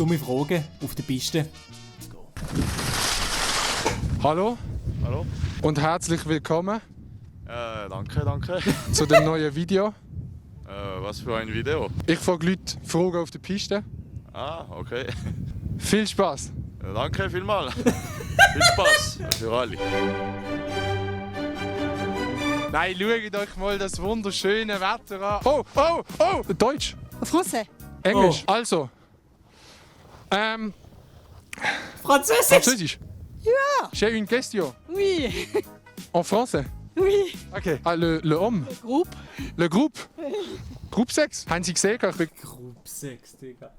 dumme Fragen auf der Piste. Let's go. Hallo Hallo? und herzlich willkommen Danke. zu dem neuen Video. Was für ein Video? Ich frage Leute Fragen auf der Piste. Ah, okay. Viel Spaß! Danke vielmals. Viel Spaß für alle. Nein, schaut euch mal das wunderschöne Wetter an. Oh! Deutsch, Français. Englisch. Oh. Also. Französisch! Französisch. Ja. J'ai une question. Oui. En français. Oui. Ok. Ah, le homme. Groupe. Le groupe. Groupe 6. Haben Sie gesehen? Ich bin Gruppe 6, Digga.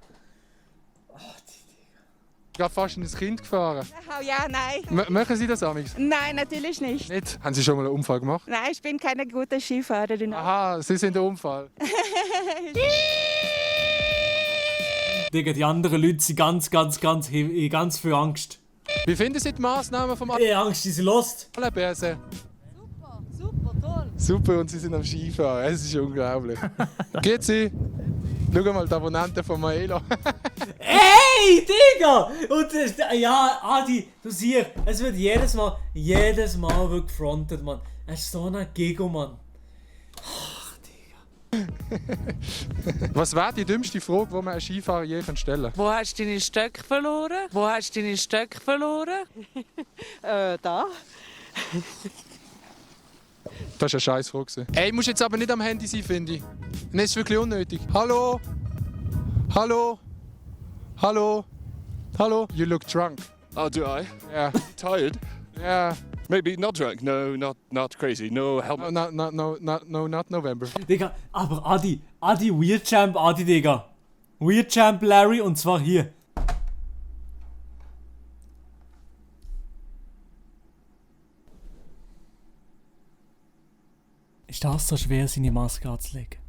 gerade fast in ein Kind gefahren. Oh ja, nein. Machen Sie das amigs? Nein, natürlich nicht. Nicht? Haben Sie schon mal einen Unfall gemacht? Nein, ich bin keine gute Skifahrerin. Aha, Sie sind der Unfall. Digga, die anderen Leute sind ganz viel Angst. Wie finden Sie die Massnahmen vom Die Angst, die sie lost. Bärse? Super, toll. Super, und Sie sind am Skifahren. Es ist unglaublich. Grüezi. Schau mal, die Abonnenten von Maela. Ey, Digga! Und ja, Adi, du siehst, es wird jedes Mal wird gefrontet, Mann. Er ist so ein Gigo, Mann. Ach, Digga. Was wäre die dümmste Frage, die man einem Skifahrer je stellen kann? Wo hast du deine Stöcke verloren? Da. Das war eine scheiß Frage. Ey, musst jetzt aber nicht am Handy sein, finde ich. Das ist wirklich unnötig. Hallo? You look drunk. Oh, do I? Yeah. Tired? Yeah. Maybe not drunk. No, not crazy. No helmet. No, not November. Digga, aber Adi, Weird Champ, Digga. Weird Champ Larry, und zwar hier. Ist das so schwer, seine Maske anzulegen?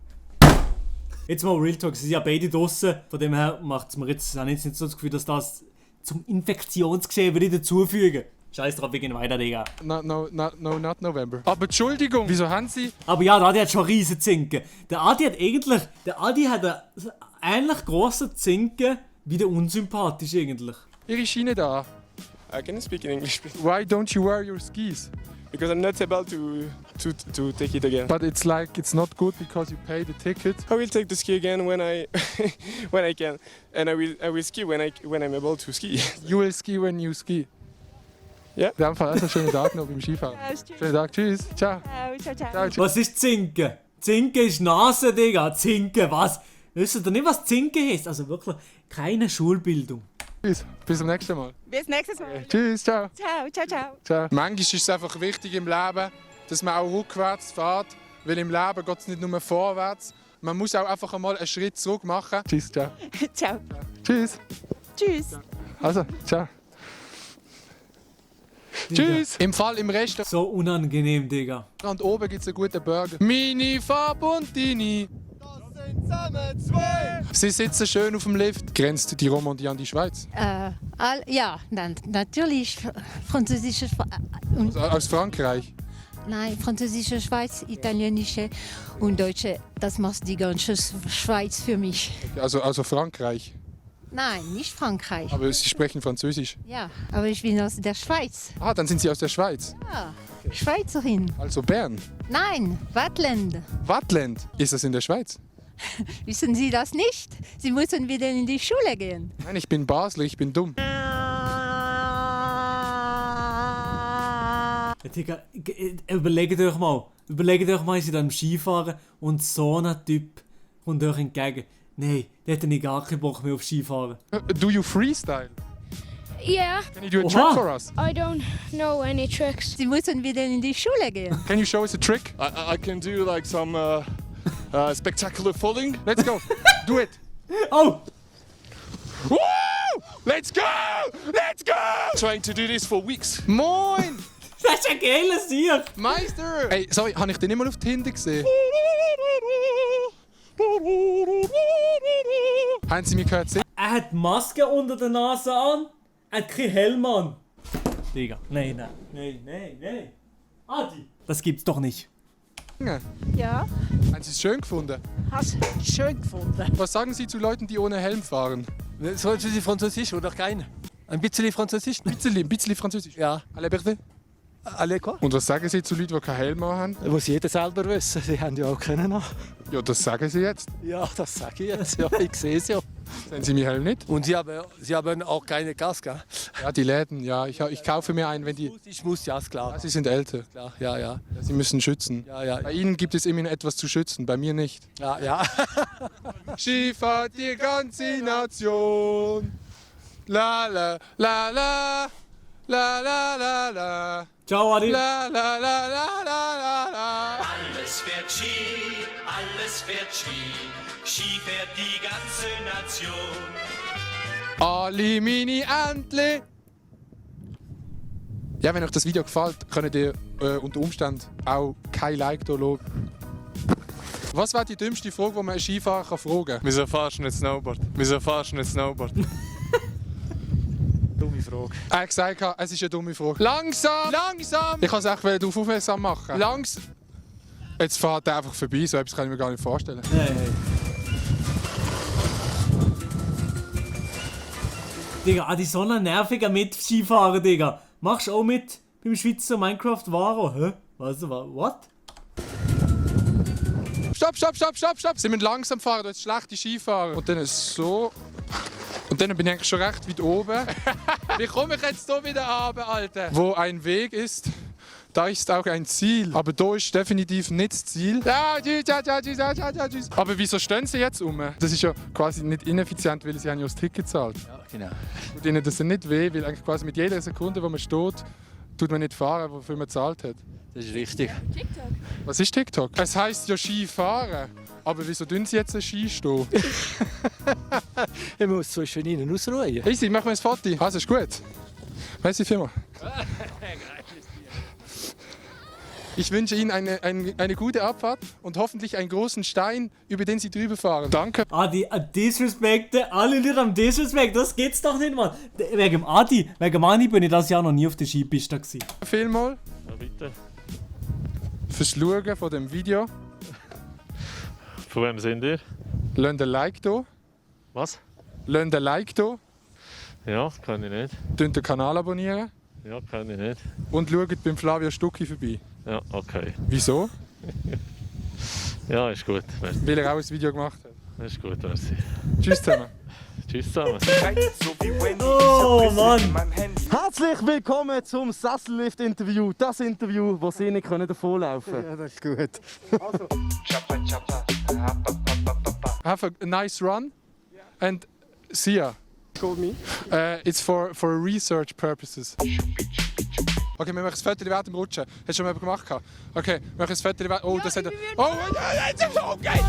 Jetzt mal Real Talk, sie sind ja beide draussen, von dem her macht es mir jetzt nicht so das Gefühl, dass das zum Infektionsgeschehen würde dazufügen. Scheiß drauf, wir gehen weiter, Digga. No, not November. Aber Entschuldigung, wieso haben Sie... Aber ja, der Adi hat schon riesen Zinken. Der Adi hat einen ähnlich grossen Zinken wie der unsympathisch eigentlich. Ihre Schiene da. Can you speak in English, please? Why don't you wear your skis? Because I'm not able to take it again. But it's like it's not good because you pay the ticket. I will take the ski again when I when I can, and I will ski when I'm able to ski. You will ski when you ski. Ja. In dem Fall also schönen Tag noch beim Skifahren. Schönen Tag, tschüss, ciao. Ciao. Ciao, tschüss. Was ist Zinken? Zinken ist Nase, Digga. Zinken, was? Wisst ihr nicht, was Zinken ist? Also wirklich keine Schulbildung. Tschüss, bis zum nächsten Mal. Bis nächstes Mal. Tschüss, ciao. Ciao. Ciao. Manchmal ist es einfach wichtig im Leben, dass man auch rückwärts fährt, weil im Leben geht es nicht nur vorwärts. Man muss auch einfach einmal einen Schritt zurück machen. Tschüss, ciao. Ciao. Tschüss. Tschüss. Also, ciao. Tschüss. Im Restaurant So unangenehm, Digga. oben gibt es einen guten Burger. Mini, Fab und Dini. Das sind zusammen zwei. Sie sitzen schön auf dem Lift. Grenzt die Romandie an die Schweiz? Ja, natürlich französische Also aus Frankreich. Nein, französische Schweiz, italienische und deutsche. Das macht die ganze Schweiz für mich. Also Frankreich. Nein, nicht Frankreich. Aber Sie sprechen Französisch. Ja, aber ich bin aus der Schweiz. Ah, dann sind Sie aus der Schweiz. Ja, Schweizerin. Also Bern. Nein, Wattland. Wattland. Ist das in der Schweiz? Wissen Sie das nicht? Sie müssen wieder in die Schule gehen. Nein, ich bin Basler, ich bin dumm. Ja, Digga, überlegt euch mal, ihr seid am Skifahren und so ein Typ kommt euch entgegen. Nein, der hat nicht gar keinen Bock mehr auf Skifahren. Do you freestyle? Yeah, Can you do a Oha. trick for us? I don't know any tricks. Sie müssen wieder in die Schule gehen. Can you show us a trick? I can do like some spectacular falling. Let's go. Do it. Oh! Woo! Let's go! Let's go! Trying to do this for weeks. Moin! Das ist ein geiler Sieg! Meister! Hey, sorry, habe ich den nicht mal auf die Hände gesehen? Haben Sie mich gehört singen? Er hat Maske unter der Nase an, er hat keinen Helm an. Digga, nein. Adi! Das gibt's doch nicht. Ja, Haben Sie es schön gefunden? hast schön gefunden. Was sagen Sie zu Leuten, die ohne Helm fahren? Sollen Sie Französisch oder kein? Ein bisschen Französisch? Ein bisschen Französisch. Ja. Allez, bitte. Alle quoi? Und was sagen Sie zu Leuten, die keinen Helm haben? Das muss jeder selber wissen. Sie haben ja auch keinen. Ja, das sagen Sie jetzt. Ja, das sage ich jetzt. Ja, ich sehe es ja. Sehen Sie meinen Helm nicht? Und Sie haben auch keine Gas, gell? Ja, die Läden, ja. Ich kaufe mir einen, wenn die... Ich muss, ja, ist klar. Ja, Sie sind älter. Klar. Ja, ja. Ja, Sie müssen schützen. Ja, ja. Bei Ihnen gibt es immerhin etwas zu schützen, bei mir nicht. Ja, ja. Skifahrt die ganze Nation. La la la la. La la la la. Ciao, Adi. La la la la la la. Alles fährt Ski, alles fährt Ski. Ski fährt die ganze Nation. Ali mini Entli. Ja, wenn euch das Video gefällt, könnt ihr unter Umständen auch kein Like da lassen. Was wäre die dümmste Frage, die man einen Skifahrer fragen kann? Wieso fahrst du nicht Snowboard? Wieso fahrst du nicht Snowboard? Dumme Frage. Er hat gesagt, es ist eine dumme Frage. Langsam! Langsam! Ich kann es echt darauf aufmerksam machen. Langsam! Jetzt fährt er einfach vorbei, so etwas kann ich mir gar nicht vorstellen. Hey. Digga, Adi, so ein nerviger Mit-Skifahrer, Digga. Machst du auch mit beim Schweizer Minecraft Varo? Hä? Was? What? Stopp, stopp, stopp, stopp, stopp! Sie müssen langsam fahren, du hast schlechte Skifahrer. Und dann ist so... Und dann bin ich eigentlich schon recht weit oben. Wie komme ich jetzt hier wieder runter, Alter? Wo ein Weg ist, da ist auch ein Ziel. Aber da ist definitiv nicht das Ziel. Ja, tschüss, ja, tschüss, ja, tschüss. Aber wieso stehen sie jetzt um? Das ist ja quasi nicht ineffizient, weil sie haben ja das Ticket gezahlt. Ja, genau. Tut ihnen das dann nicht weh, weil eigentlich quasi mit jeder Sekunde, wo man steht, tut man nicht fahren, wofür man gezahlt hat. Das ist richtig. TikTok. Was ist TikTok? Es heisst ja Skifahren. Aber wieso tun sie jetzt einen Skistehen? Ich muss zwischen ihnen ausruhen. Easy, machen wir ein Foto. Also, ist gut. Merci vielmals. Ich wünsche Ihnen eine gute Abfahrt und hoffentlich einen großen Stein, über den Sie drüber fahren. Danke. Adi, Disrespekte, alle Leute am Disrespekt, das geht's doch nicht, Mann. Wegen dem Adi, wegen dem Adi bin ich das Jahr noch nie auf der Skipiste gewesen. Vielmal Ja, bitte. fürs Schauen von dem Video. Von wem sind ihr? Lasst ein Like da. Was? Lasst ein Like da. Ja, kann ich nicht. Abonniert den Kanal abonnieren. Ja, kann ich nicht. Und schaut beim Flavio Stucki vorbei. Ja, okay. Wieso? Ja, ist gut. Merci. Weil er auch ein Video gemacht hat. Ist gut, merci. Tschüss zusammen. Tschüss zusammen. Oh Mann! Herzlich willkommen zum Sessellift-Interview. Das Interview, wo Sie nicht davonlaufen können. Ja, das ist gut. Also. Have a nice run. And see ya. Called me. It's for research purposes. Okay, wir machen ein Foto während dem Rutschen. Hast du schon mal gemacht? Okay, wir machen ein Foto während... Oh, das hat... Oh, das ist okay!